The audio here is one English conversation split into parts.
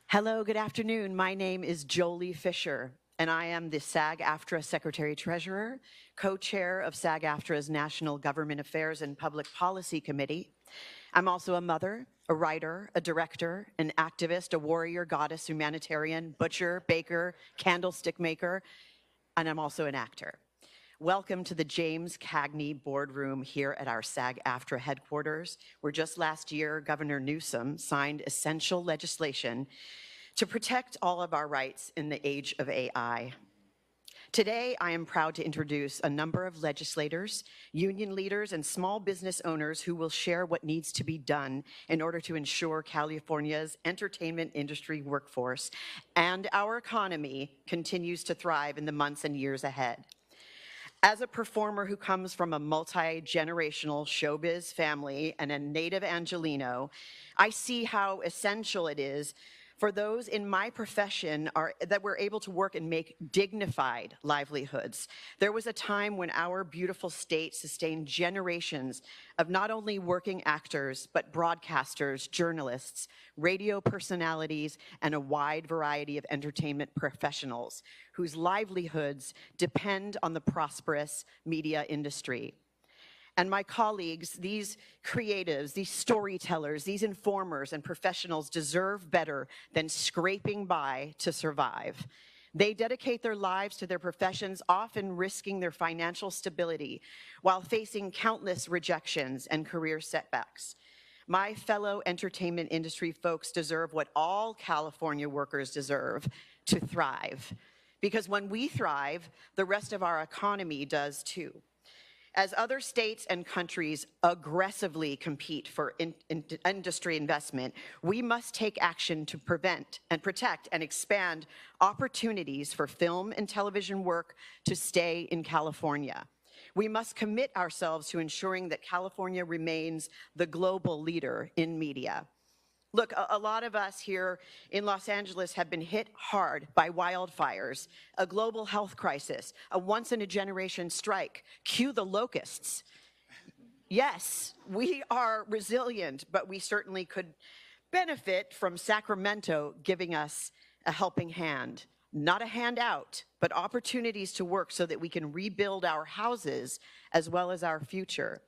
Hello, good afternoon. My name is Jolie Fisher, and I am the SAG-AFTRA Secretary-Treasurer, co-chair of SAG-AFTRA's National Government Affairs and Public Policy Committee. I'm also a mother, a writer, a director, an activist, a warrior, goddess, humanitarian, butcher, baker, candlestick maker, and I'm also an actor. Welcome to the James Cagney boardroom here at our SAG-AFTRA headquarters, where just last year, Governor Newsom signed essential legislation to protect all of our rights in the age of AI. Today, I am proud to introduce a number of legislators, union leaders, and small business owners who will share what needs to be done in order to ensure California's entertainment industry workforce and our economy continues to thrive in the months and years ahead. As a performer who comes from a multi-generational showbiz family and a native Angelino, I see how essential it is for those in my profession that we're able to work and make dignified livelihoods. There was a time when our beautiful state sustained generations of not only working actors, but broadcasters, journalists, radio personalities, and a wide variety of entertainment professionals whose livelihoods depend on the prosperous media industry. And my colleagues, these creatives, these storytellers, these informers and professionals deserve better than scraping by to survive. They dedicate their lives to their professions, often risking their financial stability while facing countless rejections and career setbacks. My fellow entertainment industry folks deserve what all California workers deserve: to thrive. Because when we thrive, the rest of our economy does too. As other states and countries aggressively compete for industry investment, we must take action to prevent and protect and expand opportunities for film and television work to stay in California. We must commit ourselves to ensuring that California remains the global leader in media. Look, a lot of us here in Los Angeles have been hit hard by wildfires, a global health crisis, a once-in-a-generation strike. Cue the locusts. Yes, we are resilient, but we certainly could benefit from Sacramento giving us a helping hand. Not a handout, but opportunities to work so that we can rebuild our houses as well as our future.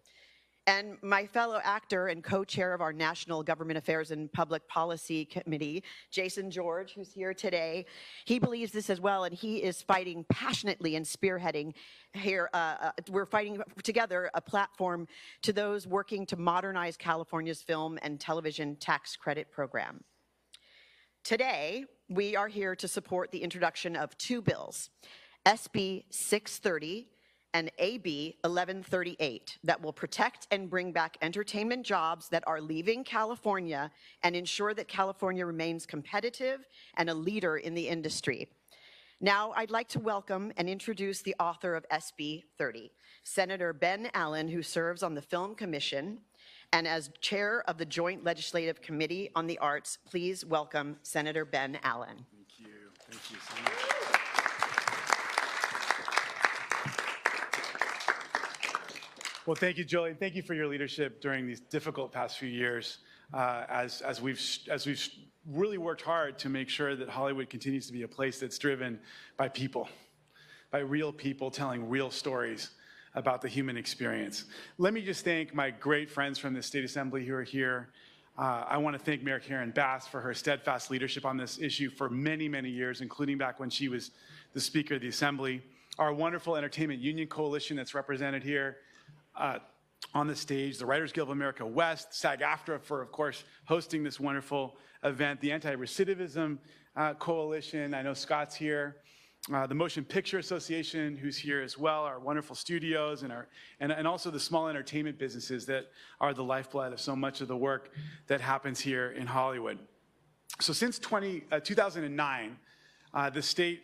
And my fellow actor and co-chair of our National Government Affairs and Public Policy Committee, Jason George, who's here today, he believes this as well, and he is fighting passionately and spearheading here. We're fighting together a platform to those working to modernize California's film and television tax credit program. Today, we are here to support the introduction of two bills, SB 630 and AB 1138, that will protect and bring back entertainment jobs that are leaving California and ensure that California remains competitive and a leader in the industry. Now, I'd like to welcome and introduce the author of SB 30, Senator Ben Allen, who serves on the Film Commission, and as chair of the Joint Legislative Committee on the Arts, please welcome Senator Ben Allen. Thank you so much. Well, thank you, Jolie, and thank you for your leadership during these difficult past few years as we've really worked hard to make sure that Hollywood continues to be a place that's driven by people, by real people telling real stories about the human experience. Let me just thank my great friends from the State Assembly who are here. I want to thank Mayor Karen Bass for her steadfast leadership on this issue for many, many years, including back when she was the Speaker of the Assembly. Our wonderful Entertainment Union Coalition that's represented here on the stage, the Writers Guild of America West, SAG-AFTRA for, of course, hosting this wonderful event, the Anti-Recidivism Coalition, I know Scott's here, the Motion Picture Association, who's here as well, our wonderful studios, and also the small entertainment businesses that are the lifeblood of so much of the work that happens here in Hollywood. So since 2009, the state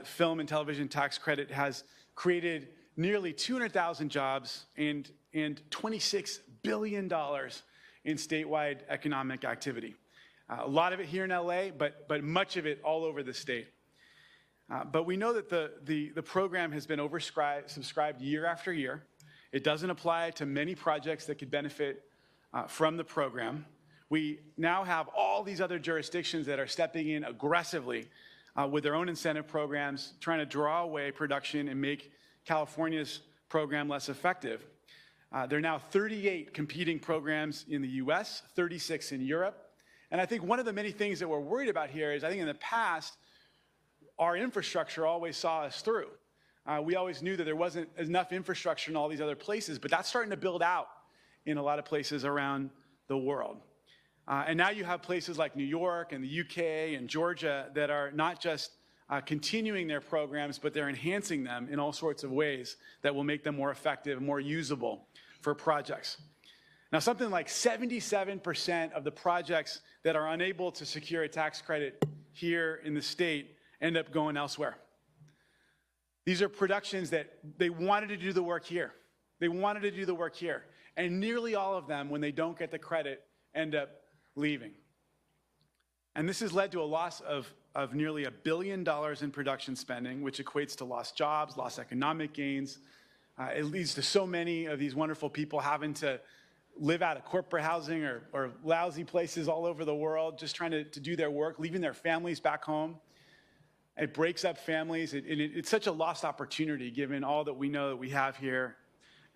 film and television tax credit has created nearly 200,000 jobs and $26 billion in statewide economic activity. A lot of it here in LA, but much of it all over the state. But we know that the program has been oversubscribed year after year. It doesn't apply to many projects that could benefit from the program. We now have all these other jurisdictions that are stepping in aggressively with their own incentive programs, trying to draw away production and make California's program less effective. There are now 38 competing programs in the US, 36 in Europe. And I think one of the many things that we're worried about here is I think in the past, our infrastructure always saw us through. We always knew that there wasn't enough infrastructure in all these other places, but that's starting to build out in a lot of places around the world. And now you have places like New York and the UK and Georgia that are not just continuing their programs, but they're enhancing them in all sorts of ways that will make them more effective, more usable for projects. Now, something like 77% of the projects that are unable to secure a tax credit here in the state end up going elsewhere. These are productions that they wanted to do the work here. They wanted to do the work here. And nearly all of them, when they don't get the credit, end up leaving. And this has led to a loss of nearly $1 billion in production spending, which equates to lost jobs, lost economic gains. It leads to so many of these wonderful people having to live out of corporate housing or lousy places all over the world, just trying to do their work, leaving their families back home. It breaks up families. It's such a lost opportunity given all that we know that we have here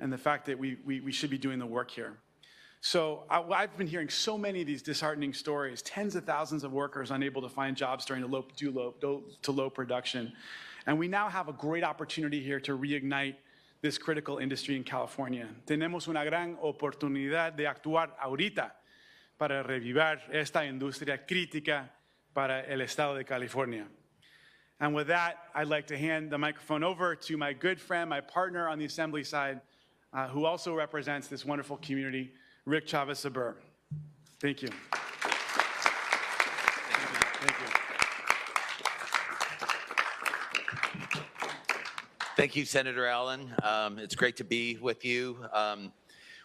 and the fact that we should be doing the work here. So I've been hearing so many of these disheartening stories, tens of thousands of workers unable to find jobs during low production. And we now have a great opportunity here to reignite this critical industry in California. Tenemos una gran oportunidad de actuar ahorita para revivar esta industria crítica para el estado de California. And with that, I'd like to hand the microphone over to my good friend, my partner on the Assembly side, who also represents this wonderful community, Rick Chavez Zbur. Thank you. Thank you. Thank you, Senator Allen. It's great to be with you.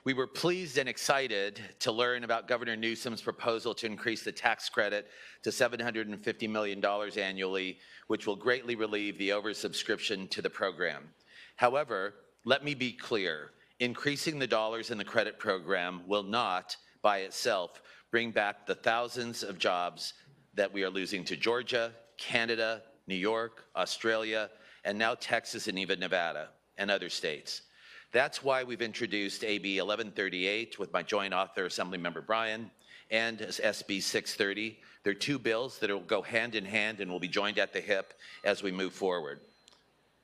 We were pleased and excited to learn about Governor Newsom's proposal to increase the tax credit to $750 million annually, which will greatly relieve the oversubscription to the program. However, let me be clear, increasing the dollars in the credit program will not, by itself, bring back the thousands of jobs that we are losing to Georgia, Canada, New York, Australia, and now Texas and even Nevada and other states. That's why we've introduced AB 1138 with my joint author, Assemblymember Bryan, and SB 630. They're two bills that will go hand in hand and will be joined at the hip as we move forward.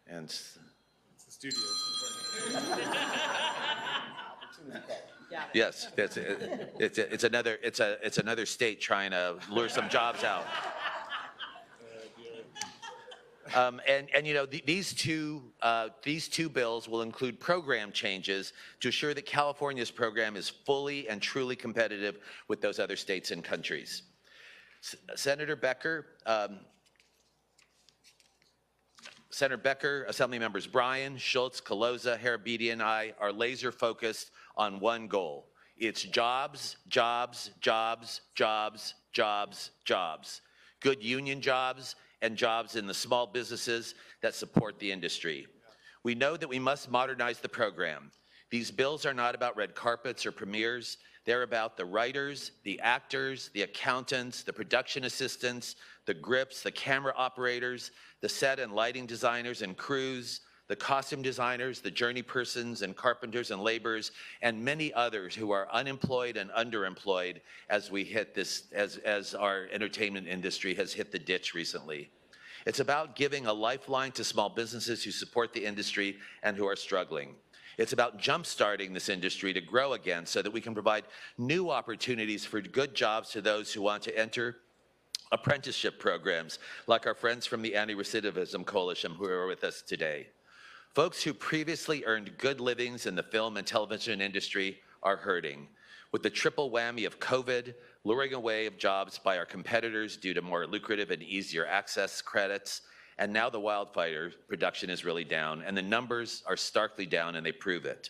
And It's the studio. yes, it's another state trying to lure some jobs out. And you know, these two bills will include program changes to assure that California's program is fully and truly competitive with those other states and countries. Senator Becker, Assembly members Bryan, Schultz, Caloza, Harabidi, and I are laser focused on one goal. It's jobs, jobs, jobs, jobs, jobs, jobs. Good union jobs and jobs in the small businesses that support the industry. We know that we must modernize the program. These bills are not about red carpets or premieres. They're about the writers, the actors, the accountants, the production assistants, the grips, the camera operators, the set and lighting designers and crews, the costume designers, the journey persons and carpenters and laborers, and many others who are unemployed and underemployed as we hit this, as our entertainment industry has hit the ditch recently. It's about giving a lifeline to small businesses who support the industry and who are struggling. It's about jump-starting this industry to grow again so that we can provide new opportunities for good jobs to those who want to enter apprenticeship programs, like our friends from the Anti-Recidivism Coalition who are with us today. Folks who previously earned good livings in the film and television industry are hurting, with the triple whammy of COVID luring away of jobs by our competitors due to more lucrative and easier access credits, and now the wildfire production is really down, and the numbers are starkly down, and they prove it.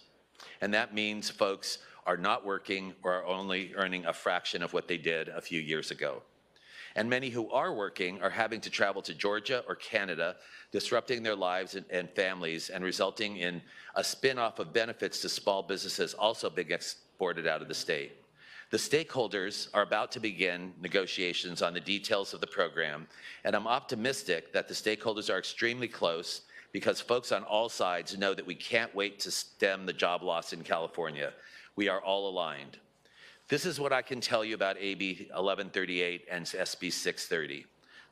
And that means folks are not working or are only earning a fraction of what they did a few years ago. And many who are working are having to travel to Georgia or Canada, disrupting their lives and families and resulting in a spin-off of benefits to small businesses also being exported out of the state. The stakeholders are about to begin negotiations on the details of the program, and I'm optimistic that the stakeholders are extremely close because folks on all sides know that we can't wait to stem the job loss in California. We are all aligned. This is what I can tell you about AB 1138 and SB 630.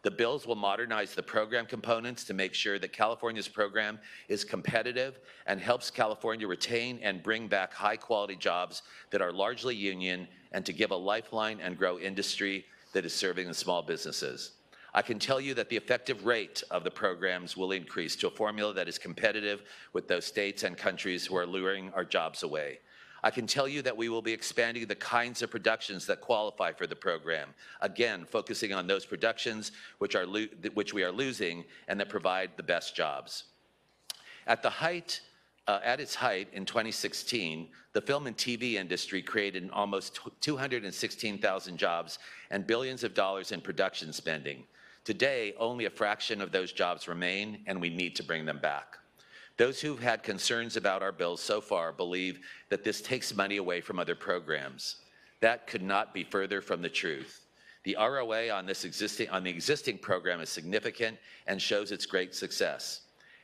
The bills will modernize the program components to make sure that California's program is competitive and helps California retain and bring back high-quality jobs that are largely union and to give a lifeline and grow industry that is serving the small businesses. I can tell you that the effective rate of the programs will increase to a formula that is competitive with those states and countries who are luring our jobs away. I can tell you that we will be expanding the kinds of productions that qualify for the program, again, focusing on those productions which we are losing and that provide the best jobs. At its height in 2016, the film and TV industry created almost 216,000 jobs and billions of dollars in production spending. Today, only a fraction of those jobs remain, and we need to bring them back. Those who've had concerns about our bills so far believe that this takes money away from other programs. That could not be further from the truth. The ROA on the existing program is significant and shows its great success.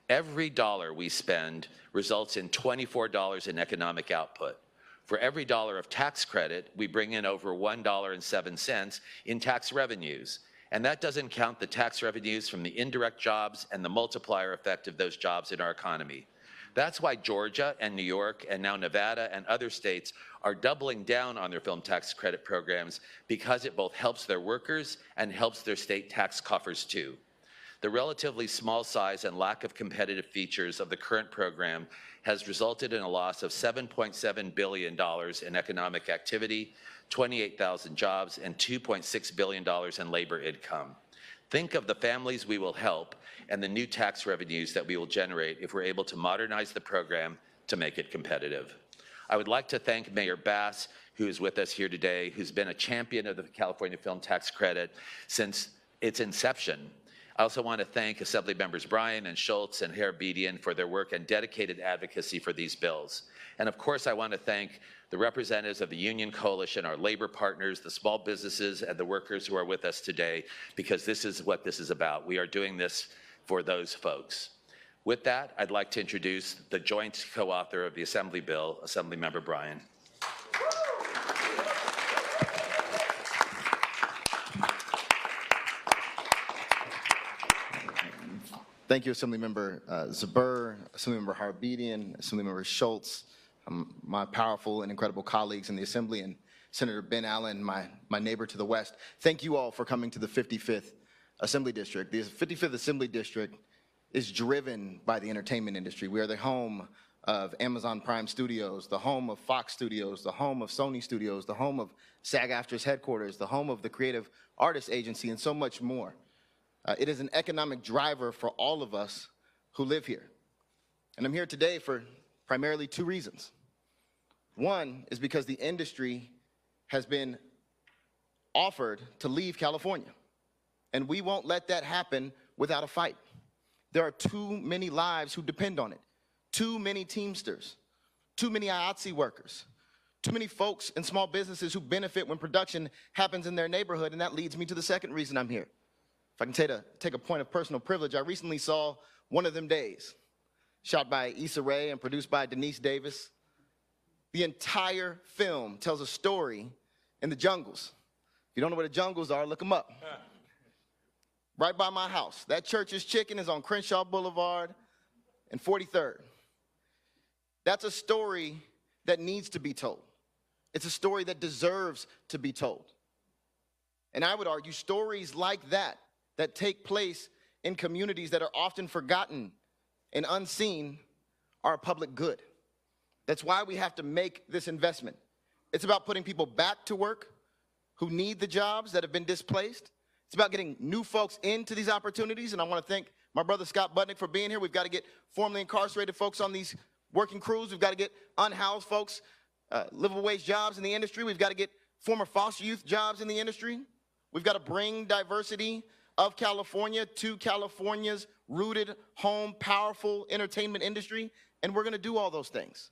Every dollar we spend results in $24 in economic output. For every dollar of tax credit, we bring in over $1.07 in tax revenues. And that doesn't count the tax revenues from the indirect jobs and the multiplier effect of those jobs in our economy. That's why Georgia and New York and now Nevada and other states are doubling down on their film tax credit programs because it both helps their workers and helps their state tax coffers too. The relatively small size and lack of competitive features of the current program has resulted in a loss of $7.7 billion in economic activity, 28,000 jobs, and $2.6 billion in labor income. Think of the families we will help and the new tax revenues that we will generate if we're able to modernize the program to make it competitive. I would like to thank Mayor Bass, who is with us here today, who's been a champion of the California Film Tax Credit since its inception. I also want to thank Assembly Members Bryan and Schultz and Herabedian for their work and dedicated advocacy for these bills. And of course, I want to thank the representatives of the Union Coalition, our labor partners, the small businesses, and the workers who are with us today, because this is what this is about. We are doing this for those folks. With that, I'd like to introduce the joint co-author of the Assembly bill, Assemblymember Bryan. Thank you, Assemblymember Zbur, Assemblymember Herabedian, Assemblymember Schultz, my powerful and incredible colleagues in the Assembly, and Senator Ben Allen, my neighbor to the west. Thank you all for coming to the 55th Assembly District. The 55th Assembly District is driven by the entertainment industry. We are the home of Amazon Prime Studios, the home of Fox Studios, the home of Sony Studios, the home of SAG-AFTRA's headquarters, the home of the Creative Artists Agency, and so much more. It is an economic driver for all of us who live here. And I'm here today for primarily two reasons. One is because the industry has been offered to leave California, and we won't let that happen without a fight. There are too many lives who depend on it, too many Teamsters, too many IATSE workers, too many folks and small businesses who benefit when production happens in their neighborhood, and that leads me to the second reason I'm here. If I can take a point of personal privilege, I recently saw One of Them Days, shot by Issa Rae and produced by Denise Davis. The entire film tells a story in the jungles. If you don't know where the jungles are, look them up. Right by my house. That Church's Chicken is on Crenshaw Boulevard and 43rd. That's a story that needs to be told. It's a story that deserves to be told. And I would argue stories like that take place in communities that are often forgotten and unseen are a public good. That's why we have to make this investment. It's about putting people back to work who need the jobs that have been displaced. It's about getting new folks into these opportunities, and I want to thank my brother Scott Budnick for being here. We've got to get formerly incarcerated folks on these working crews. We've got to get unhoused folks, livable wage jobs in the industry. We've got to get former foster youth jobs in the industry. We've got to bring diversity of California to California's rooted, home, powerful entertainment industry, and we're going to do all those things.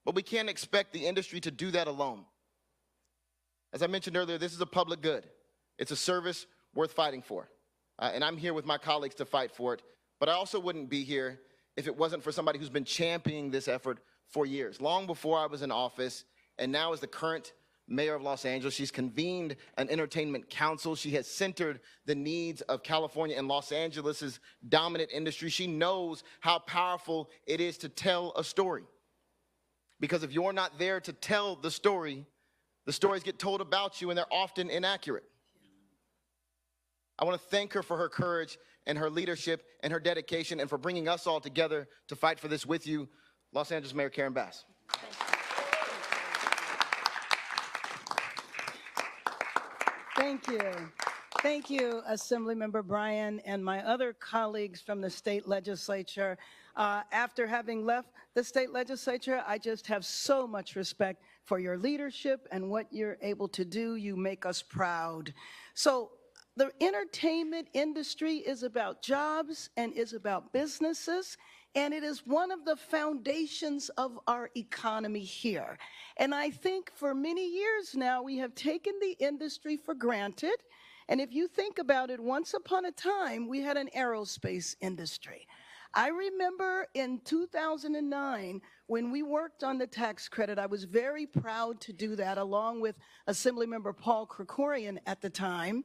But we can't expect the industry to do that alone. As I mentioned earlier, this is a public good. It's a service worth fighting for. And I'm here with my colleagues to fight for it. But I also wouldn't be here if it wasn't for somebody who's been championing this effort for years. Long before I was in office, and now as the current mayor of Los Angeles, she's convened an entertainment council. She has centered the needs of California and Los Angeles's dominant industry. She knows how powerful it is to tell a story. Because if you're not there to tell the stories get told about you, and they're often inaccurate. I want to thank her for her courage and her leadership and her dedication and for bringing us all together to fight for this with you, Los Angeles Mayor Karen Bass. Thank you. Thank you, Assemblymember Bryan and my other colleagues from the state legislature. After having left the state legislature, I just have so much respect for your leadership and what you're able to do. You make us proud. So the entertainment industry is about jobs and is about businesses, and it is one of the foundations of our economy here. And I think for many years now, we have taken the industry for granted. And if you think about it, once upon a time, we had an aerospace industry. I remember in 2009, when we worked on the tax credit, I was very proud to do that along with Assemblymember Paul Krikorian at the time.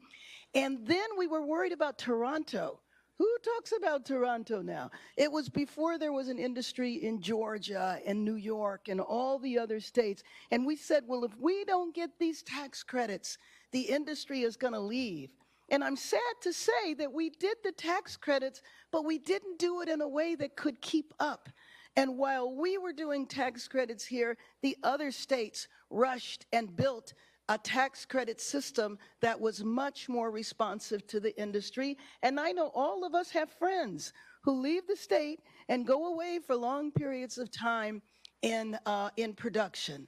And then we were worried about Toronto. Who talks about Toronto now? It was before there was an industry in Georgia and New York and all the other states. And we said, well, if we don't get these tax credits, the industry is going to leave. And I'm sad to say that we did the tax credits, but we didn't do it in a way that could keep up. And while we were doing tax credits here, the other states rushed and built a tax credit system that was much more responsive to the industry. And I know all of us have friends who leave the state and go away for long periods of time in production.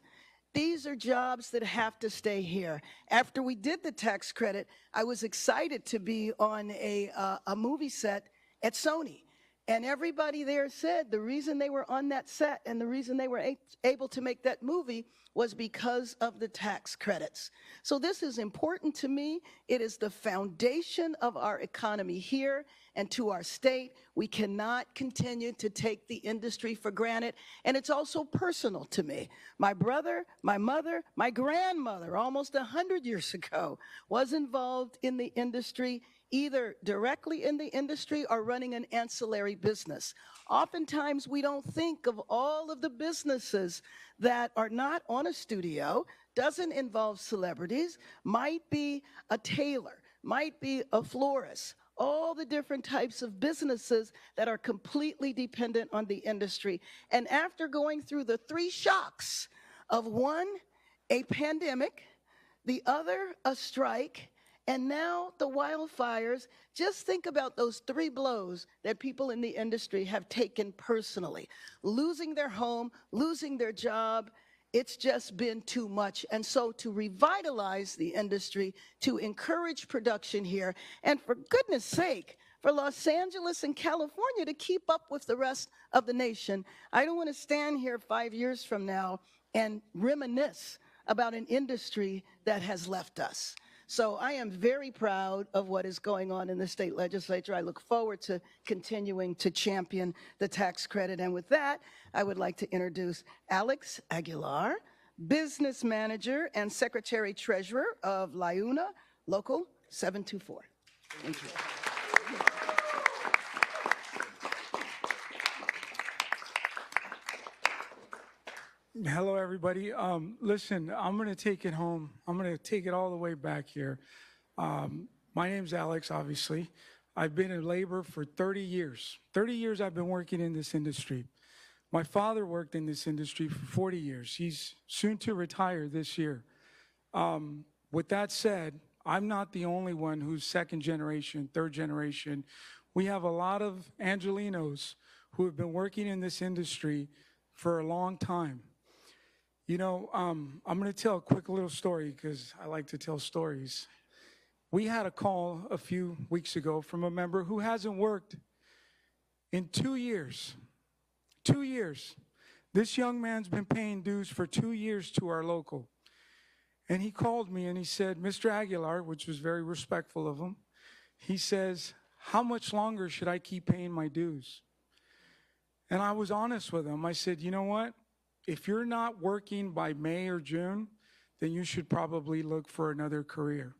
These are jobs that have to stay here. After we did the tax credit, I was excited to be on a movie set at Sony. And everybody there said the reason they were on that set and the reason they were able to make that movie was because of the tax credits. So this is important to me. It is the foundation of our economy here and to our state. We cannot continue to take the industry for granted. And it's also personal to me. My brother, my mother, my grandmother, almost 100 years ago, was involved in the industry, either directly in the industry or running an ancillary business. Oftentimes, we don't think of all of the businesses that are not on a studio, doesn't involve celebrities, might be a tailor, might be a florist, all the different types of businesses that are completely dependent on the industry. And after going through the three shocks of one, a pandemic, the other, a strike, and now the wildfires, just think about those three blows that people in the industry have taken personally. Losing their home, losing their job, it's just been too much. And so to revitalize the industry, to encourage production here, and for goodness sake, for Los Angeles and California to keep up with the rest of the nation, I don't want to stand here 5 years from now and reminisce about an industry that has left us. So I am very proud of what is going on in the state legislature. I look forward to continuing to champion the tax credit. And with that, I would like to introduce Alex Aguilar, Business Manager and Secretary Treasurer of LIUNA, Local 724. Thank you. Hello, everybody. Listen, I'm going to take it home. I'm going to take it all the way back here. My name's Alex, obviously. I've been in labor for 30 years. 30 years I've been working in this industry. My father worked in this industry for 40 years. He's soon to retire this year. With that said, I'm not the only one who's second generation, third generation. We have a lot of Angelenos who have been working in this industry for a long time. You know, I'm going to tell a quick little story because I like to tell stories. We had a call a few weeks ago from a member who hasn't worked in 2 years. 2 years. This young man's been paying dues for 2 years to our local. And he called me and he said, Mr. Aguilar, which was very respectful of him, he says, how much longer should I keep paying my dues? And I was honest with him. I said, you know what? If you're not working by May or June, then you should probably look for another career.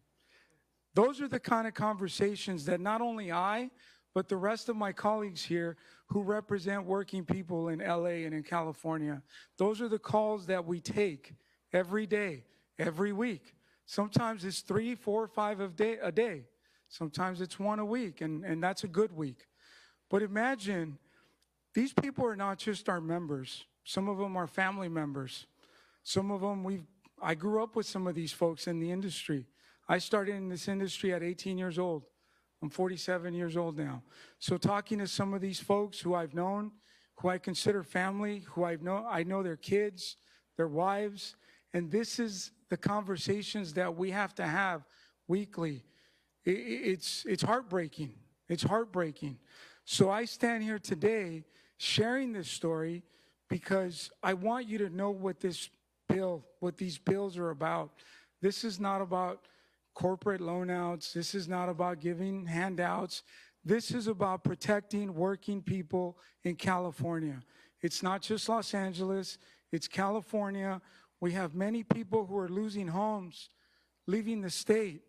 Those are the kind of conversations that not only I, but the rest of my colleagues here who represent working people in LA and in California, those are the calls that we take every day, every week. Sometimes it's 3, 4, 5 a day. Sometimes it's 1 a week, and that's a good week. But imagine, these people are not just our members. Some of them are family members. Some of them, I grew up with some of these folks in the industry. I started in this industry at 18 years old. I'm 47 years old now. So talking to some of these folks who I've known, who I consider family, who I know their kids, their wives, and this is the conversations that we have to have weekly. It's heartbreaking. It's heartbreaking. So I stand here today sharing this story because I want you to know what these bills are about. This is not about corporate loanouts. This is not about giving handouts. This is about protecting working people in California. It's not just Los Angeles, it's California. We have many people who are losing homes, leaving the state.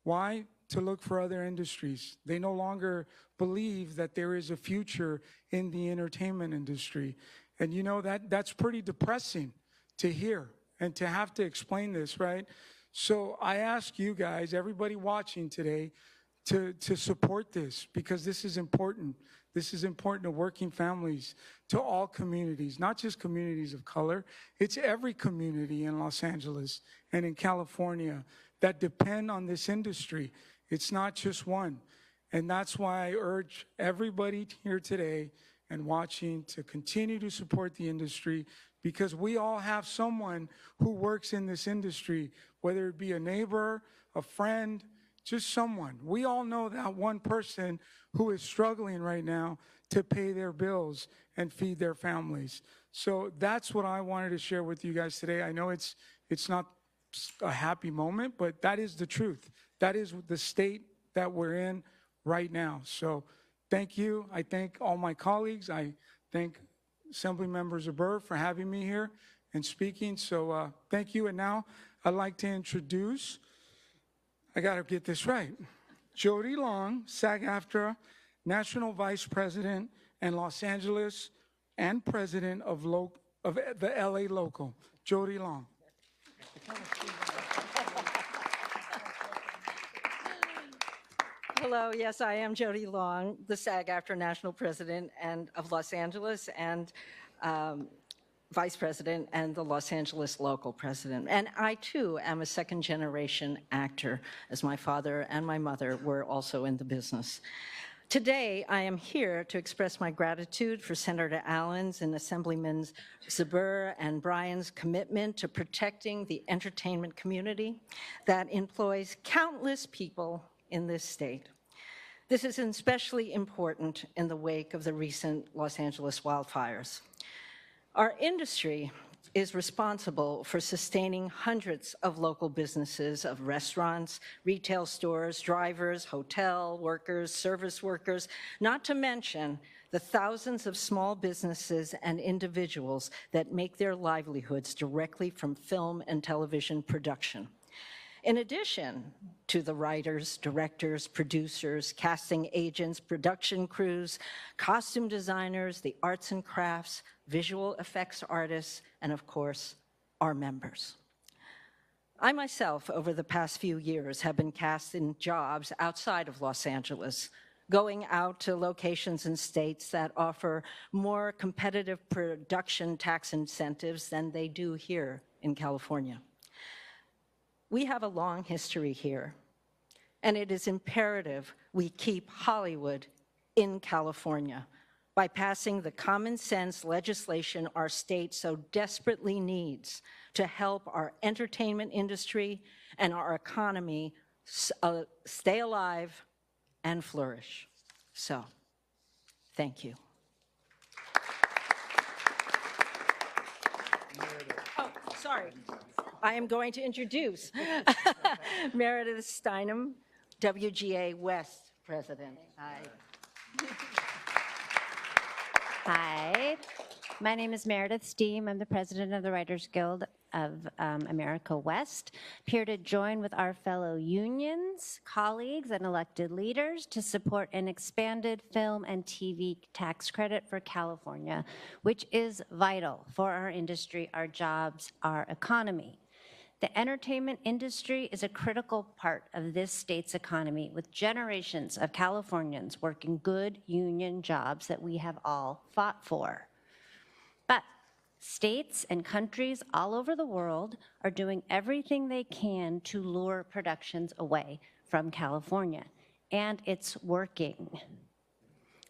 Why? To look for other industries. They no longer believe that there is a future in the entertainment industry. And you know, that's pretty depressing to hear and to have to explain this, right? So I ask you guys, everybody watching today, to support this, because this is important. This is important to working families, to all communities, not just communities of color. It's every community in Los Angeles and in California that depend on this industry. It's not just one. And that's why I urge everybody here today and watching to continue to support the industry, because we all have someone who works in this industry, whether it be a neighbor, a friend, just someone. We all know that one person who is struggling right now to pay their bills and feed their families. So that's what I wanted to share with you guys today. I know it's not a happy moment, but that is the truth. That is the state that we're in right now. So thank you. I thank all my colleagues. I thank Assemblymember Zbur for having me here and speaking. So thank you. And now I'd like to introduce, I got to get this right, Jody Long, SAG-AFTRA National Vice President and Los Angeles and President of the LA Local. Jody Long. Hello, yes, I am Jody Long, the SAG-AFTRA National President of Los Angeles and Vice President and the Los Angeles Local President. And I, too, am a second-generation actor, as my father and my mother were also in the business. Today, I am here to express my gratitude for Senator Allen's and Assemblyman Zbur and Bryan's commitment to protecting the entertainment community that employs countless people in this state. This is especially important in the wake of the recent Los Angeles wildfires. Our industry is responsible for sustaining hundreds of local businesses of restaurants, retail stores, drivers, hotel workers, service workers, not to mention the thousands of small businesses and individuals that make their livelihoods directly from film and television production. In addition to the writers, directors, producers, casting agents, production crews, costume designers, the arts and crafts, visual effects artists, and of course, our members. I myself, over the past few years, have been cast in jobs outside of Los Angeles, going out to locations in states that offer more competitive production tax incentives than they do here in California. We have a long history here, and it is imperative we keep Hollywood in California by passing the common sense legislation our state so desperately needs to help our entertainment industry and our economy stay alive and flourish. So, thank you. sorry. I am going to introduce Meredith Steinem, WGA West President. Hi. Hi, my name is Meredith Steem. I'm the president of the Writers Guild of America West. Here to join with our fellow unions, colleagues, and elected leaders to support an expanded film and TV tax credit for California, which is vital for our industry, our jobs, our economy. The entertainment industry is a critical part of this state's economy, with generations of Californians working good union jobs that we have all fought for. But states and countries all over the world are doing everything they can to lure productions away from California, and it's working.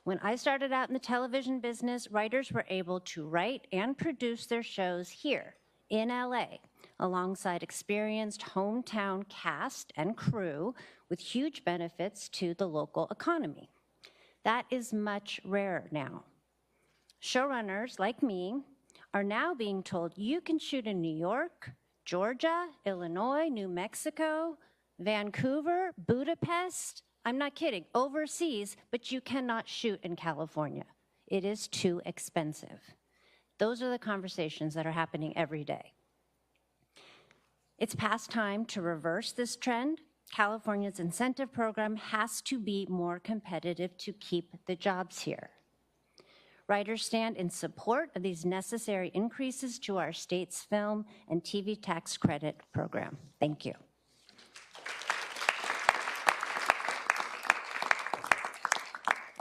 When I started out in the television business, writers were able to write and produce their shows here in LA, alongside experienced hometown cast and crew with huge benefits to the local economy. That is much rarer now. Showrunners like me are now being told you can shoot in New York, Georgia, Illinois, New Mexico, Vancouver, Budapest. I'm not kidding, overseas, but you cannot shoot in California. It is too expensive. Those are the conversations that are happening every day. It's past time to reverse this trend. California's incentive program has to be more competitive to keep the jobs here. Writers stand in support of these necessary increases to our state's film and TV tax credit program. Thank you.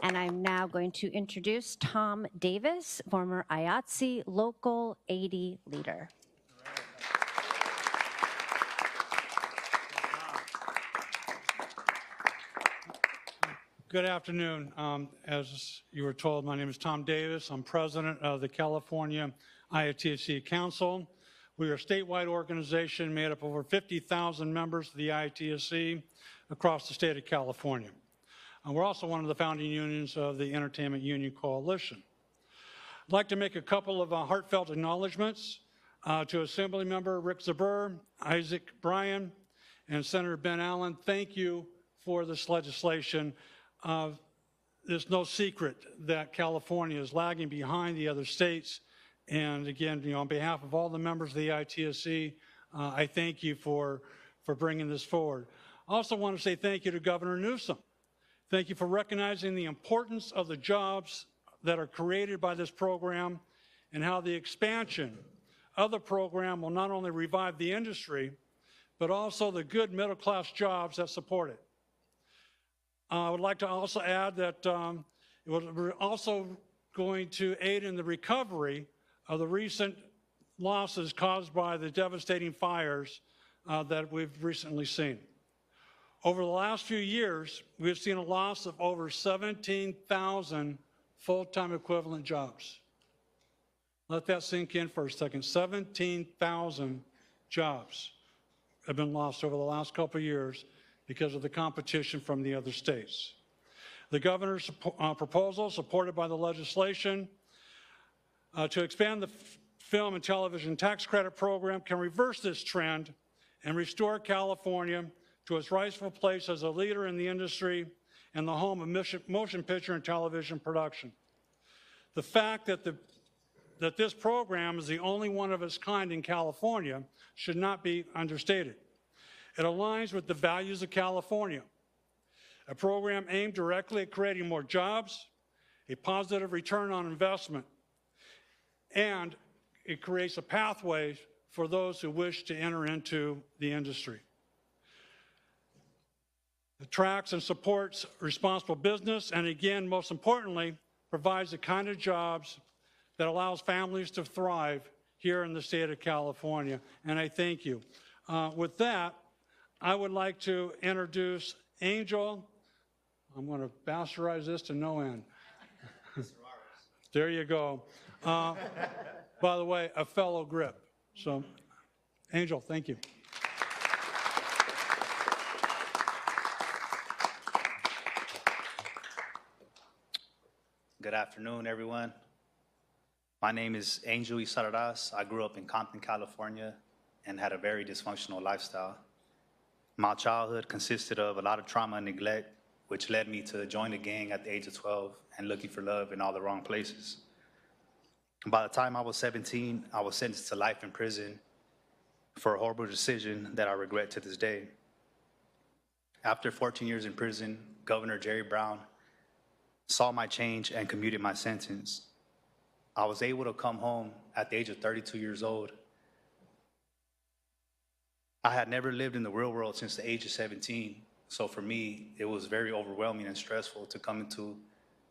And I'm now going to introduce Tom Davis, former IATSE Local 80 leader. Good afternoon. As you were told, my name is Tom Davis. I'm president of the California IATSE Council. We are a statewide organization made up of over 50,000 members of the IATSE across the state of California. We're also one of the founding unions of the Entertainment Union Coalition. I'd like to make a couple of heartfelt acknowledgments to Assemblymember Rick Chavez Zbur, Isaac Bryan, and Senator Ben Allen. Thank you for this legislation. There's no secret that California is lagging behind the other states. And again, on behalf of all the members of the IATSE, I thank you for bringing this forward. I also want to say thank you to Governor Newsom. Thank you for recognizing the importance of the jobs that are created by this program and how the expansion of the program will not only revive the industry, but also the good middle-class jobs that support it. I would like to also add that we're also going to aid in the recovery of the recent losses caused by the devastating fires that we've recently seen. Over the last few years, we've seen a loss of over 17,000 full-time equivalent jobs. Let that sink in for a second. 17,000 jobs have been lost over the last couple of years because of the competition from the other states. The governor's proposal, supported by the legislation, to expand the film and television tax credit program can reverse this trend and restore California to its rightful place as a leader in the industry and the home of motion picture and television production. The fact that this program is the only one of its kind in California should not be understated. It aligns with the values of California, a program aimed directly at creating more jobs, a positive return on investment, and it creates a pathway for those who wish to enter into the industry. It tracks and supports responsible business, and again, most importantly, provides the kind of jobs that allows families to thrive here in the state of California, and I thank you. With that, I would like to introduce Angel. I'm going to bastardize this to no end. There you go. By the way, a fellow grip. So, Angel, thank you. Good afternoon, everyone. My name is Angel Isarraz. I grew up in Compton, California, and had a very dysfunctional lifestyle. My childhood consisted of a lot of trauma and neglect, which led me to join a gang at the age of 12 and looking for love in all the wrong places. By the time I was 17, I was sentenced to life in prison for a horrible decision that I regret to this day. After 14 years in prison, Governor Jerry Brown saw my change and commuted my sentence. I was able to come home at the age of 32 years old. I had never lived in the real world since the age of 17, so for me, it was very overwhelming and stressful to come into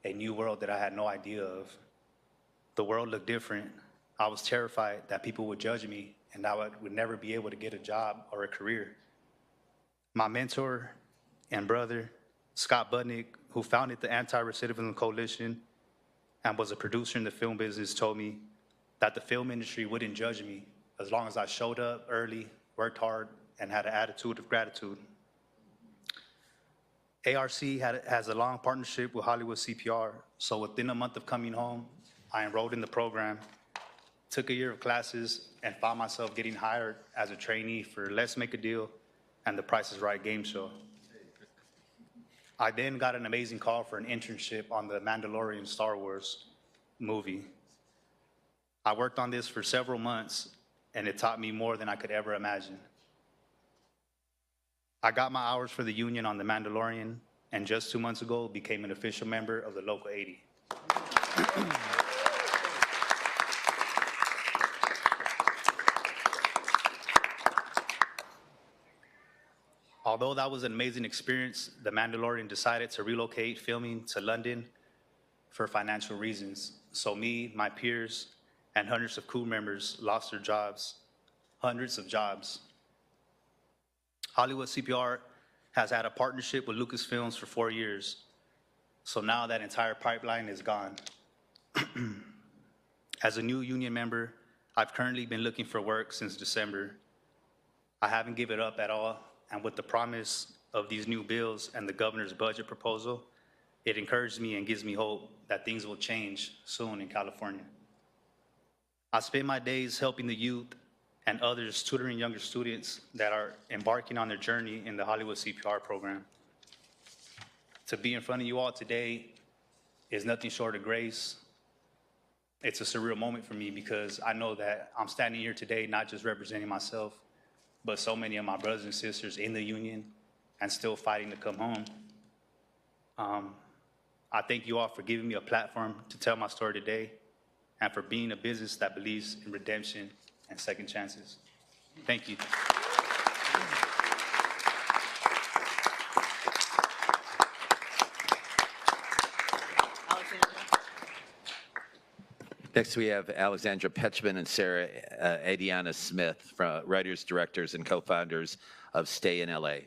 a new world that I had no idea of. The world looked different. I was terrified that people would judge me and I would never be able to get a job or a career. My mentor and brother, Scott Budnick, who founded the Anti-Recidivism Coalition and was a producer in the film business, told me that the film industry wouldn't judge me as long as I showed up early, worked hard, and had an attitude of gratitude. ARC has a long partnership with Hollywood CPR, so within a month of coming home, I enrolled in the program, took a year of classes, and found myself getting hired as a trainee for Let's Make a Deal and The Price is Right game show. I then got an amazing call for an internship on the Mandalorian Star Wars movie. I worked on this for several months, and it taught me more than I could ever imagine. I got my hours for the union on The Mandalorian, and just 2 months ago became an official member of the Local 80. Although that was an amazing experience, The Mandalorian decided to relocate filming to London for financial reasons. So me, my peers, and hundreds of crew members lost their jobs, hundreds of jobs. Hollywood CPR has had a partnership with Lucasfilms for 4 years. So now that entire pipeline is gone. As a new union member, I've currently been looking for work since December. I haven't given up at all. And with the promise of these new bills and the governor's budget proposal, it encourages me and gives me hope that things will change soon in California. I spend my days helping the youth and others tutoring younger students that are embarking on their journey in the Hollywood CPR program. To be in front of you all today is nothing short of grace. It's a surreal moment for me because I know that I'm standing here today not just representing myself, but so many of my brothers and sisters in the union and still fighting to come home. I thank you all for giving me a platform to tell my story today and for being a business that believes in redemption and second chances. Thank you. Next, we have Alexandra Petchman and Sarah Adiana Smith, writers, directors, and co-founders of Stay in LA.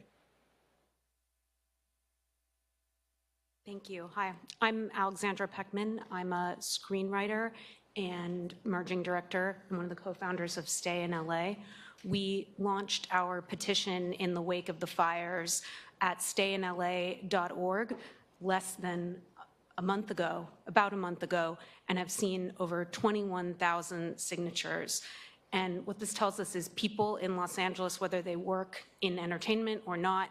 Thank you. Hi, I'm Alexandra Peckman. I'm a screenwriter and merging director. I'm one of the co-founders of Stay in LA. We launched our petition in the wake of the fires at stayinla.org less than a month ago, about a month ago, and have seen over 21,000 signatures. And what this tells us is people in Los Angeles, whether they work in entertainment or not,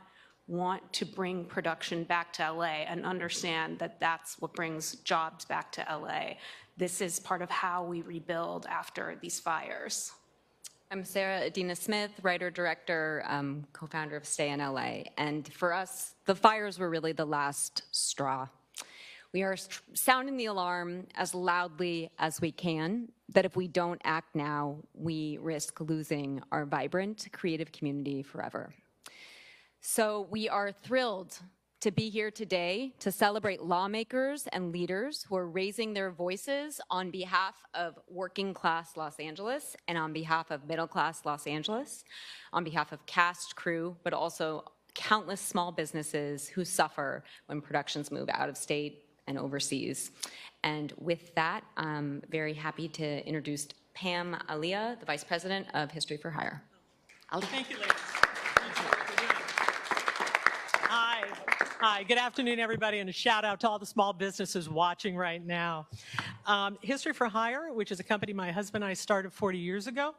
want to bring production back to LA and understand that that's what brings jobs back to LA. This is part of how we rebuild after these fires. I'm Sarah Adina Smith, writer-director, co-founder of Stay in LA. And for us, the fires were really the last straw. We are sounding the alarm as loudly as we can that if we don't act now, we risk losing our vibrant, creative community forever. So we are thrilled to be here today to celebrate lawmakers and leaders who are raising their voices on behalf of working class Los Angeles and on behalf of middle class Los Angeles, on behalf of cast, crew, but also countless small businesses who suffer when productions move out of state and overseas. And with that, I'm very happy to introduce Pam Aliyah, the Vice President of History for Hire. Thank you, ladies. Hi, Hi, good afternoon, everybody, and a shout out to all the small businesses watching right now. History for Hire, which is a company my husband and I started 40 years ago,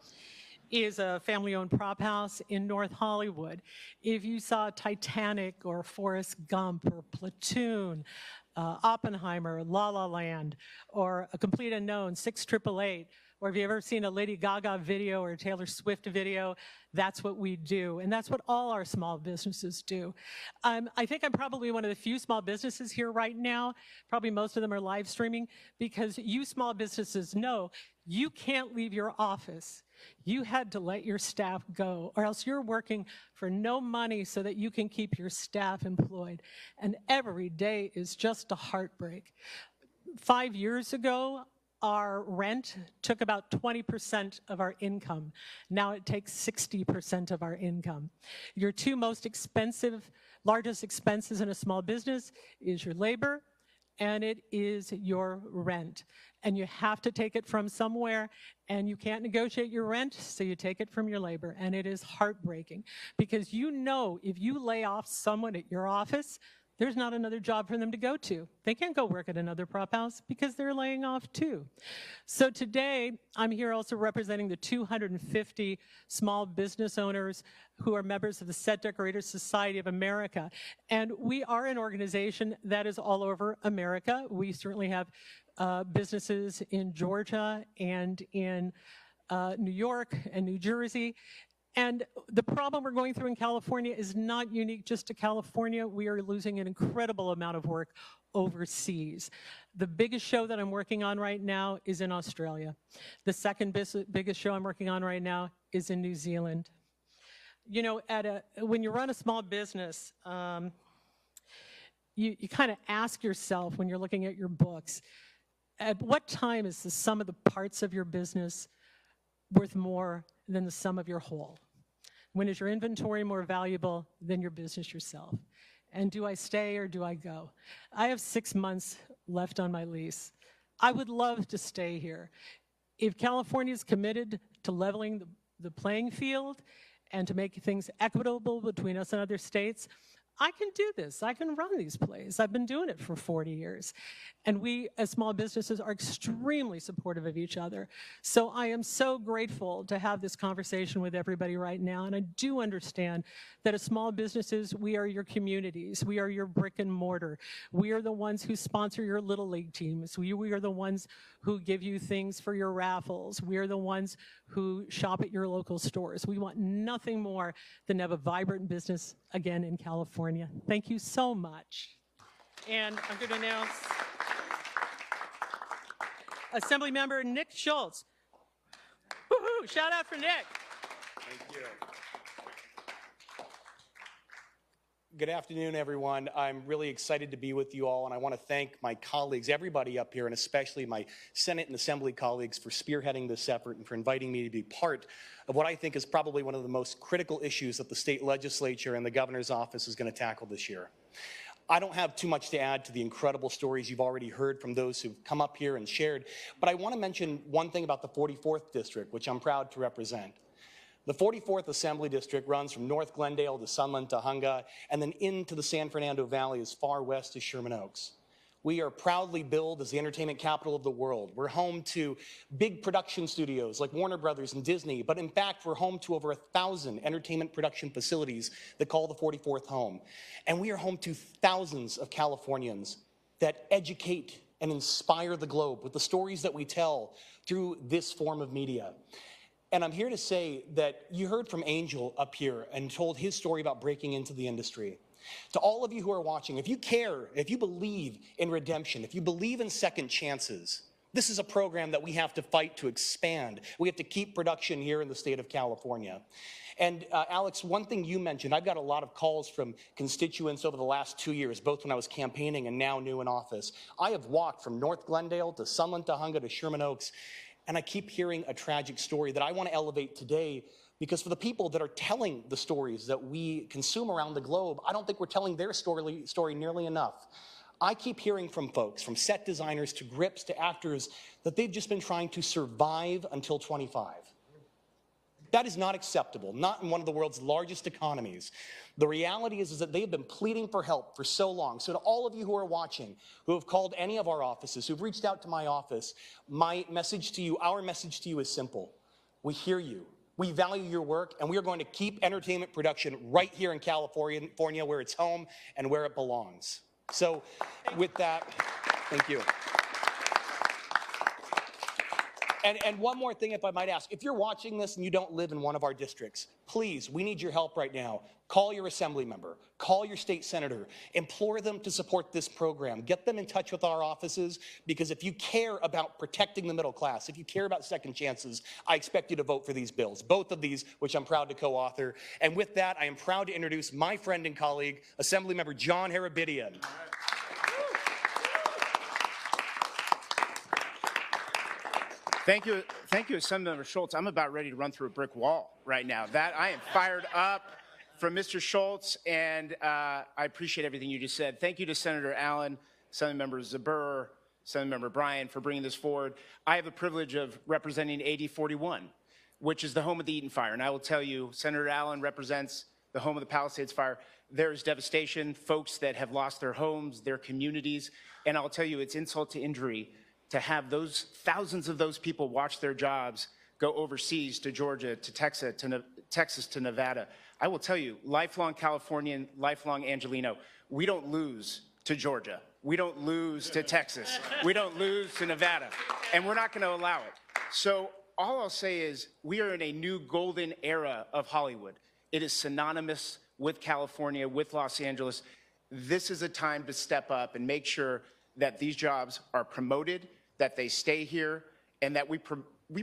is a family-owned prop house in North Hollywood. If you saw Titanic or Forrest Gump or Platoon, Oppenheimer, La La Land, or A Complete Unknown, 6888, or if you've ever seen a Lady Gaga video or a Taylor Swift video, that's what we do. And that's what all our small businesses do. I think I'm probably one of the few small businesses here right now. Probably most of them are live streaming, because you small businesses know you can't leave your office. You had to let your staff go, or else you're working for no money so that you can keep your staff employed. And every day is just a heartbreak. 5 years ago, our rent took about 20% of our income. Now it takes 60% of our income. Your two most expensive, largest expenses in a small business is your labor and it is your rent. And you have to take it from somewhere, and you can't negotiate your rent, so you take it from your labor. And it is heartbreaking, because you know if you lay off someone at your office, there's not another job for them to go to. They can't go work at another prop house because they're laying off too. So today, I'm here also representing the 250 small business owners who are members of the Set Decorators Society of America. And we are an organization that is all over America. We certainly have businesses in Georgia and in New York and New Jersey. And the problem we're going through in California is not unique just to California. We are losing an incredible amount of work overseas. The biggest show that I'm working on right now is in Australia. The second biggest show I'm working on right now is in New Zealand. You know, when you run a small business, you kind of ask yourself when you're looking at your books, at what time is the sum of the parts of your business worth more than the sum of your whole? When is your inventory more valuable than your business yourself? And do I stay or do I go? I have 6 months left on my lease. I would love to stay here. If California is committed to leveling the playing field and to make things equitable between us and other states, I can do this. I can run these plays. I've been doing it for 40 years. And we, as small businesses, are extremely supportive of each other. So I am so grateful to have this conversation with everybody right now. And I do understand that as small businesses, we are your communities. We are your brick and mortar. We are the ones who sponsor your Little League teams. We are the ones who give you things for your raffles. We are the ones who shop at your local stores. We want nothing more than to have a vibrant business again in California. Thank you so much. And I'm going to announce Assemblymember Nick Schultz. Woohoo! Shout out for Nick. Thank you. Good afternoon, everyone. I'm really excited to be with you all, and I want to thank my colleagues, everybody up here, and especially my Senate and Assembly colleagues for spearheading this effort and for inviting me to be part of what I think is probably one of the most critical issues that the state legislature and the governor's office is going to tackle this year. I don't have too much to add to the incredible stories you've already heard from those who've come up here and shared, but I want to mention one thing about the 44th District, which I'm proud to represent. The 44th Assembly District runs from North Glendale to Sunland to Hunga, and then into the San Fernando Valley as far west as Sherman Oaks. We are proudly billed as the entertainment capital of the world. We're home to big production studios like Warner Brothers and Disney, but in fact, we're home to over 1,000 entertainment production facilities that call the 44th home. And we are home to thousands of Californians that educate and inspire the globe with the stories that we tell through this form of media. And I'm here to say that you heard from Angel up here and told his story about breaking into the industry. To all of you who are watching, if you care, if you believe in redemption, if you believe in second chances, this is a program that we have to fight to expand. We have to keep production here in the state of California. And Alex, one thing you mentioned, I've got a lot of calls from constituents over the last 2 years, both when I was campaigning and now new in office. I have walked from North Glendale to Sunland to Hunga to Sherman Oaks, and I keep hearing a tragic story that I want to elevate today, because for the people that are telling the stories that we consume around the globe, I don't think we're telling their story nearly enough. I keep hearing from folks, from set designers to grips to actors, that they've just been trying to survive until 25. That is not acceptable, not in one of the world's largest economies. The reality is that they have been pleading for help for so long. So to all of you who are watching, who have called any of our offices, who've reached out to my office, my message to you, our message to you is simple. We hear you. We value your work, and we are going to keep entertainment production right here in California, where it's home and where it belongs. So with that, thank you. And one more thing, if I might ask, if you're watching this and you don't live in one of our districts, please, we need your help right now. Call your assembly member, call your state senator, implore them to support this program. Get them in touch with our offices, because if you care about protecting the middle class, if you care about second chances, I expect you to vote for these bills, both of these, which I'm proud to co-author. And with that, I am proud to introduce my friend and colleague, Assemblymember John Harabidian. Thank you, Assemblymember Schultz. I'm about ready to run through a brick wall right now. I am fired up from Mr. Schultz, and I appreciate everything you just said. Thank you to Senator Allen, Assemblymember Zbur, Assemblymember Bryan for bringing this forward. I have the privilege of representing AD 41, which is the home of the Eaton Fire, and I will tell you, Senator Allen represents the home of the Palisades Fire. There is devastation, folks that have lost their homes, their communities, and I'll tell you, it's insult to injury to have those thousands of those people watch their jobs go overseas to Georgia, to Texas, to Nevada. I will tell you, lifelong Californian, lifelong Angelino, we don't lose to Georgia. We don't lose to Texas. We don't lose to Nevada. And we're not going to allow it. So all I'll say is we are in a new golden era of Hollywood. It is synonymous with California, with Los Angeles. This is a time to step up and make sure that these jobs are promoted, that they stay here, and that we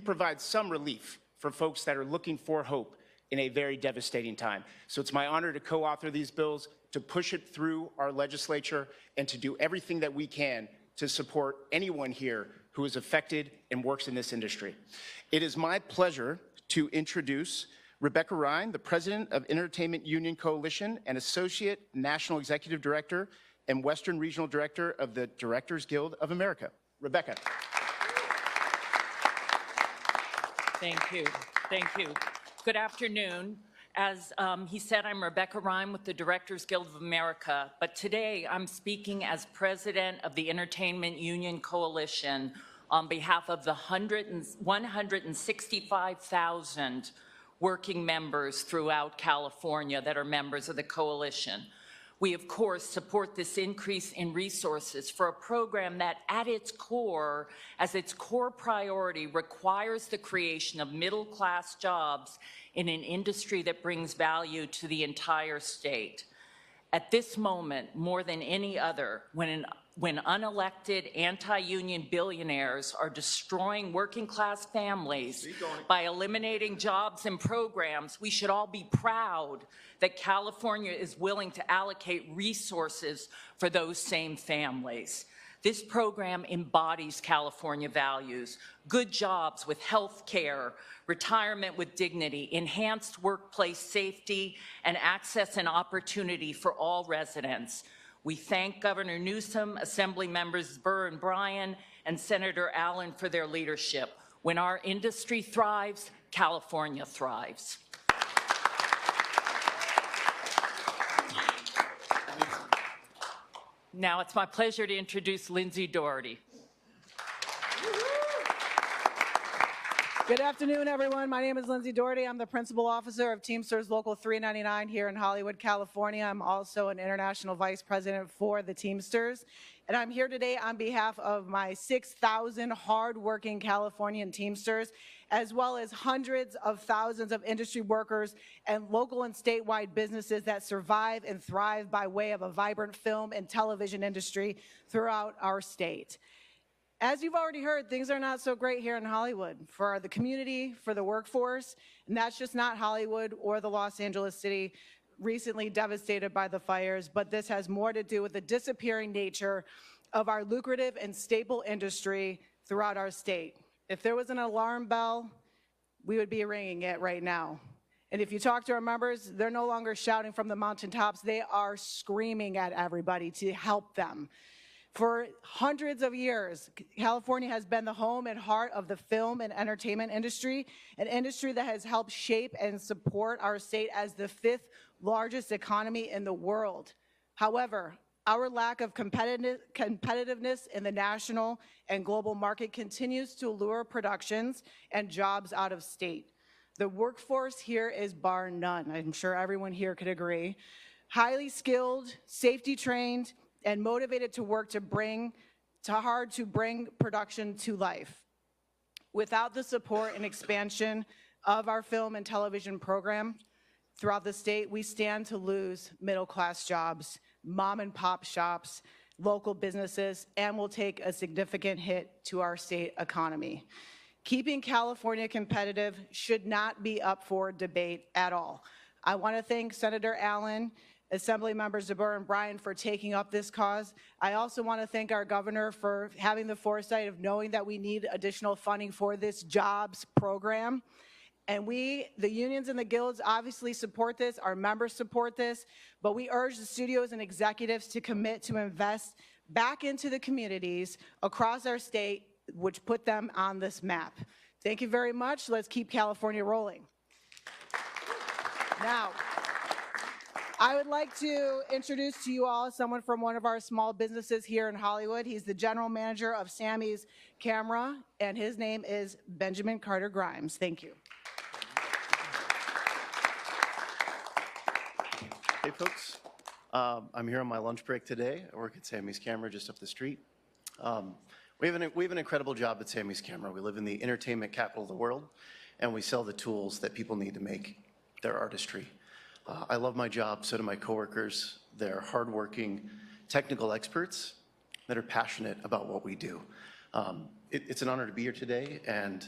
provide some relief for folks that are looking for hope in a very devastating time. So it's my honor to co-author these bills, to push it through our legislature, and to do everything that we can to support anyone here who is affected and works in this industry. It is my pleasure to introduce Rebecca Ryan, the President of Entertainment Union Coalition and Associate National Executive Director and Western Regional Director of the Directors Guild of America. Rebecca. Thank you. Thank you. Good afternoon. As he said, I'm Rebecca Ryan with the Directors Guild of America, but today I'm speaking as President of the Entertainment Union Coalition on behalf of the 165,000 working members throughout California that are members of the coalition. We, of course, support this increase in resources for a program that, at its core, as its core priority, requires the creation of middle-class jobs in an industry that brings value to the entire state. At this moment, more than any other, when unelected anti-union billionaires are destroying working-class families by eliminating jobs and programs, we should all be proud that California is willing to allocate resources for those same families. This program embodies California values: good jobs with health care, retirement with dignity, enhanced workplace safety, and access and opportunity for all residents. We thank Governor Newsom, Assembly Members Zbur and Bryan, and Senator Allen for their leadership. When our industry thrives, California thrives. Now it's my pleasure to introduce Lindsay Doherty. Good afternoon, everyone. My name is Lindsay Doherty. I'm the principal officer of Teamsters Local 399 here in Hollywood, California. I'm also an international vice president for the Teamsters. And I'm here today on behalf of my 6,000 hardworking Californian Teamsters, as well as hundreds of thousands of industry workers and local and statewide businesses that survive and thrive by way of a vibrant film and television industry throughout our state. As you've already heard, things are not so great here in Hollywood for the community, for the workforce, and that's just not Hollywood or the Los Angeles city recently devastated by the fires, but this has more to do with the disappearing nature of our lucrative and staple industry throughout our state. If there was an alarm bell, we would be ringing it right now. And if you talk to our members, they're no longer shouting from the mountaintops, they are screaming at everybody to help them. For hundreds of years, California has been the home and heart of the film and entertainment industry, an industry that has helped shape and support our state as the 5th largest economy in the world. However, our lack of competitiveness in the national and global market continues to lure productions and jobs out of state. The workforce here is bar none. I'm sure everyone here could agree. Highly skilled, safety trained, and motivated to work hard to bring production to life. Without the support and expansion of our film and television program throughout the state, we stand to lose middle-class jobs, mom and pop shops, local businesses, and will take a significant hit to our state economy. Keeping California competitive should not be up for debate at all. I want to thank Senator Allen, Assemblymember Zbur, and Bryan for taking up this cause. I also want to thank our governor for having the foresight of knowing that we need additional funding for this jobs program. And we, the unions and the guilds, obviously support this. Our members support this. But we urge the studios and executives to commit to invest back into the communities across our state, which put them on this map. Thank you very much. Let's keep California rolling. Now, I would like to introduce to you all someone from one of our small businesses here in Hollywood. He's the general manager of Sammy's Camera, and his name is Benjamin Carter Grimes. Thank you. Hey folks, I'm here on my lunch break today. I work at Sammy's Camera just up the street. We have an incredible job at Sammy's Camera. We live in the entertainment capital of the world, and we sell the tools that people need to make their artistry. I love my job, so do my coworkers. They're hardworking, technical experts that are passionate about what we do. It's an honor to be here today, and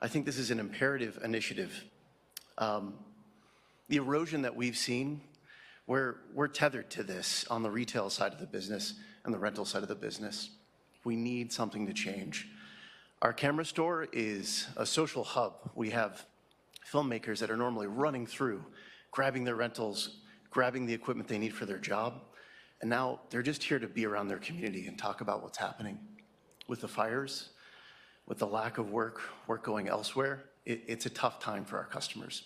I think this is an imperative initiative. The erosion that we've seen, we're tethered to this on the retail side of the business and the rental side of the business. We need something to change. Our camera store is a social hub. We have filmmakers that are normally running through, grabbing their rentals, grabbing the equipment they need for their job, and now they're just here to be around their community and talk about what's happening. With the fires, with the lack of work going elsewhere, it's a tough time for our customers.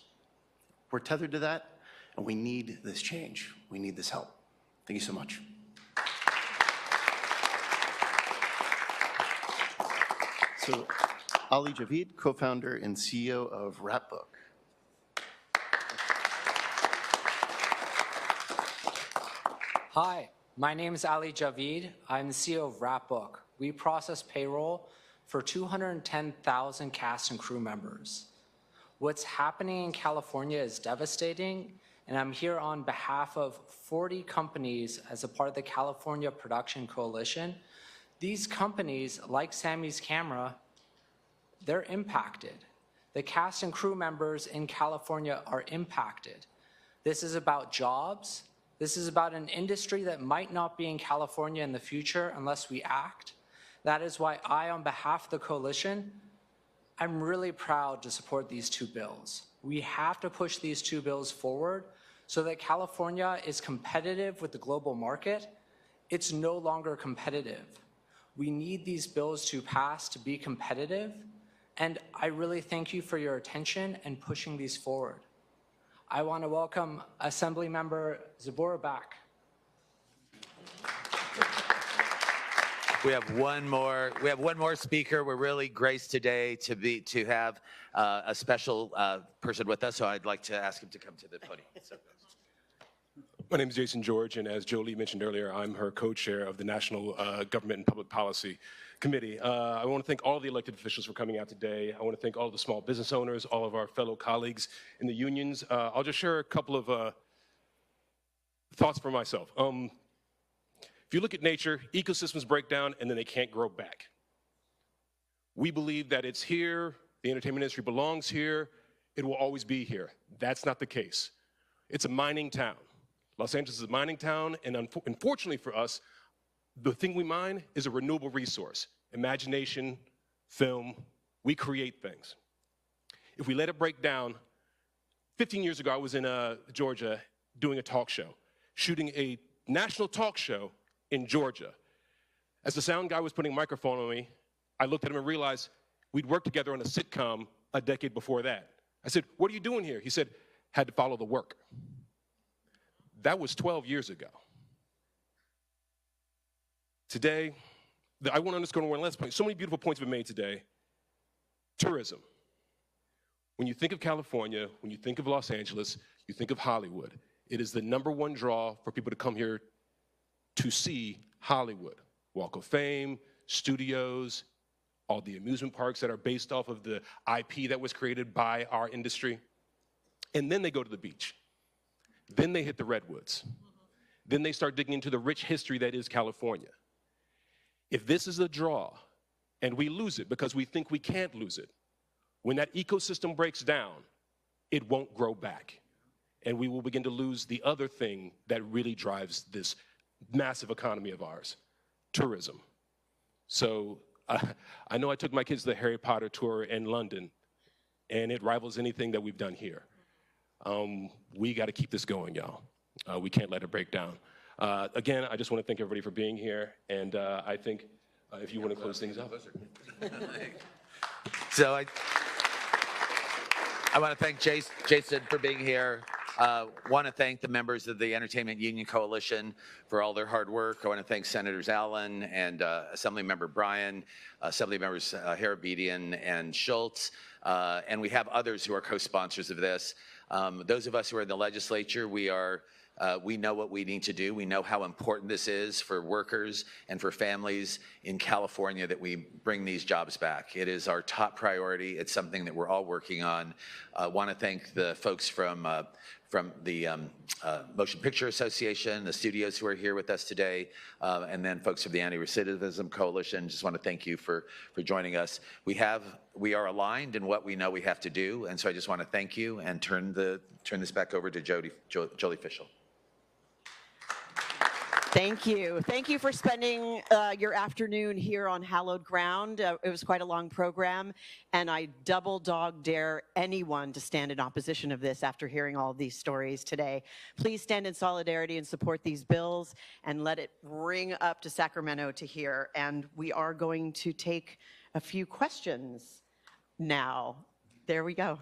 We're tethered to that, and we need this change. We need this help. Thank you so much. So, Ali Javid, co-founder and CEO of Rapbook. Hi, my name is Ali Javid. I'm the CEO of Rapbook. We process payroll for 210,000 cast and crew members. What's happening in California is devastating, and I'm here on behalf of 40 companies as a part of the California Production Coalition. These companies, like Sammy's Camera, they're impacted. The cast and crew members in California are impacted. This is about jobs. This is about an industry that might not be in California in the future unless we act. That is why I, on behalf of the coalition, I'm really proud to support these two bills. We have to push these two bills forward so that California is competitive with the global market. It's no longer competitive. We need these bills to pass to be competitive, and I really thank you for your attention and pushing these forward. I want to welcome Assemblymember Zbur back. We have one more speaker. We're really graced today to have a special person with us, so I'd like to ask him to come to the podium. My name is Jason George, and as Jolie mentioned earlier, I'm her co-chair of the National Government and Public Policy Committee. I want to thank all the elected officials for coming out today. I want to thank all the small business owners, all of our fellow colleagues in the unions. I'll just share a couple of thoughts for myself. If you look at nature, ecosystems break down and then they can't grow back. We believe that it's here, the entertainment industry belongs here, it will always be here. That's not the case. It's a mining town. Los Angeles is a mining town, and unfortunately for us, the thing we mine is a renewable resource. Imagination, film, we create things. If we let it break down, 15 years ago I was in Georgia doing a talk show, shooting a national talk show in Georgia. As the sound guy was putting a microphone on me, I looked at him and realized we'd worked together on a sitcom a decade before that. I said, "What are you doing here?" He said, "Had to follow the work." That was 12 years ago. Today, I want to underscore one last point. So many beautiful points have been made today. Tourism. When you think of California, when you think of Los Angeles, you think of Hollywood. It is the #1 draw for people to come here to see Hollywood. Walk of Fame, studios, all the amusement parks that are based off of the IP that was created by our industry. And then they go to the beach. Then they hit the redwoods. Then they start digging into the rich history that is California. If this is a draw and we lose it because we think we can't lose it, when that ecosystem breaks down, it won't grow back. And we will begin to lose the other thing that really drives this massive economy of ours, tourism. So I know I took my kids to the Harry Potter tour in London, and it rivals anything that we've done here. We got to keep this going, y'all. We can't let it break down. Again, I just want to thank everybody for being here, and I think if you want to close things up. So I want to thank Jason for being here. Want to thank the members of the Entertainment Union Coalition for all their hard work. I want to thank Senators Allen and Assemblymember Bryan, Assemblymembers Harabedian and Schultz, and we have others who are co-sponsors of this. Those of us who are in the legislature, we know what we need to do. We know how important this is for workers and for families in California that we bring these jobs back. It is our top priority. It's something that we're all working on. I want to thank the folks from the Motion Picture Association, the studios who are here with us today, and then folks from the Anti-Recidivism Coalition. Just want to thank you for joining us. We are aligned in what we know we have to do, and so I just want to thank you and turn this back over to Jolie Fishel. Thank you. Thank you for spending your afternoon here on hallowed ground. It was quite a long program, and I double dog dare anyone to stand in opposition of this after hearing all of these stories today. Please stand in solidarity and support these bills and let it ring up to Sacramento to hear. And we are going to take a few questions now. There we go.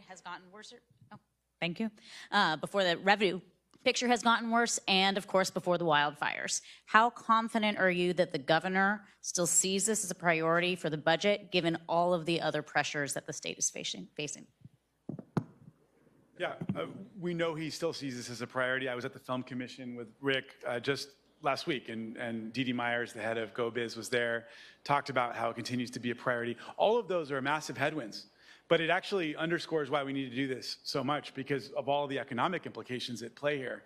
Has gotten worse. Oh, thank you. Before the revenue picture has gotten worse, and of course before the wildfires. How confident are you that the governor still sees this as a priority for the budget, given all of the other pressures that the state is facing? Yeah, we know he still sees this as a priority. I was at the Film Commission with Rick just last week, and Dee Dee Myers, the head of GoBiz, was there, talked about how it continues to be a priority. All of those are massive headwinds. But it actually underscores why we need to do this so much, because of all the economic implications at play here.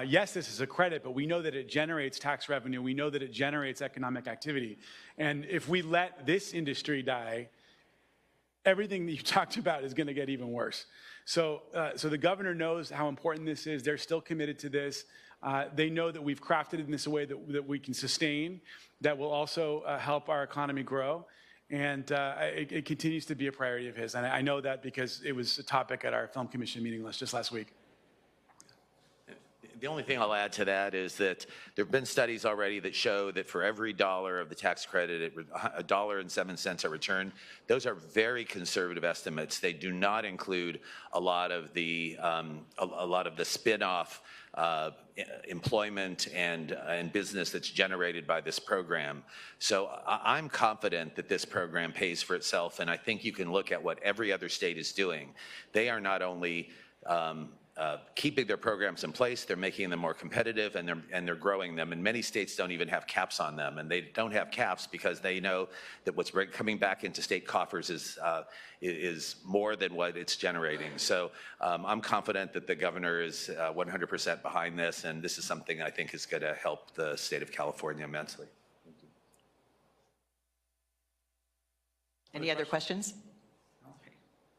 Yes, this is a credit, but we know that it generates tax revenue. We know that it generates economic activity. And if we let this industry die, everything that you talked about is going to get even worse. So the governor knows how important this is. They're still committed to this. They know that we've crafted it in this way that we can sustain, that will also help our economy grow. And it continues to be a priority of his. And I know that because it was a topic at our Film Commission meeting just last week. The only thing I'll add to that is that there have been studies already that show that for every dollar of the tax credit, $1.07 are returned. Those are very conservative estimates. They do not include a lot of the spin-off employment and business that's generated by this program. So I'm confident that this program pays for itself, and I think you can look at what every other state is doing. They are not only keeping their programs in place, they're making them more competitive, and they're growing them. And many states don't even have caps on them, and they don't have caps because they know that what's coming back into state coffers is more than what it's generating. So I'm confident that the governor is 100% behind this, and this is something I think is going to help the state of California immensely. Any other questions?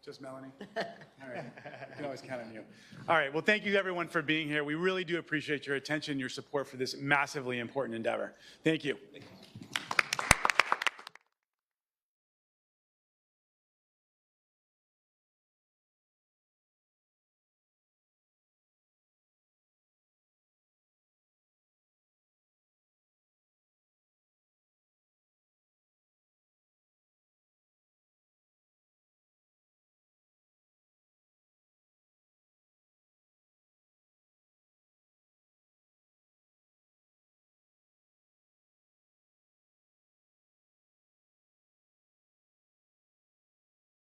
Just Melanie? All right, we can always count on you. All right, well, thank you everyone for being here. We really do appreciate your attention, your support for this massively important endeavor. Thank you.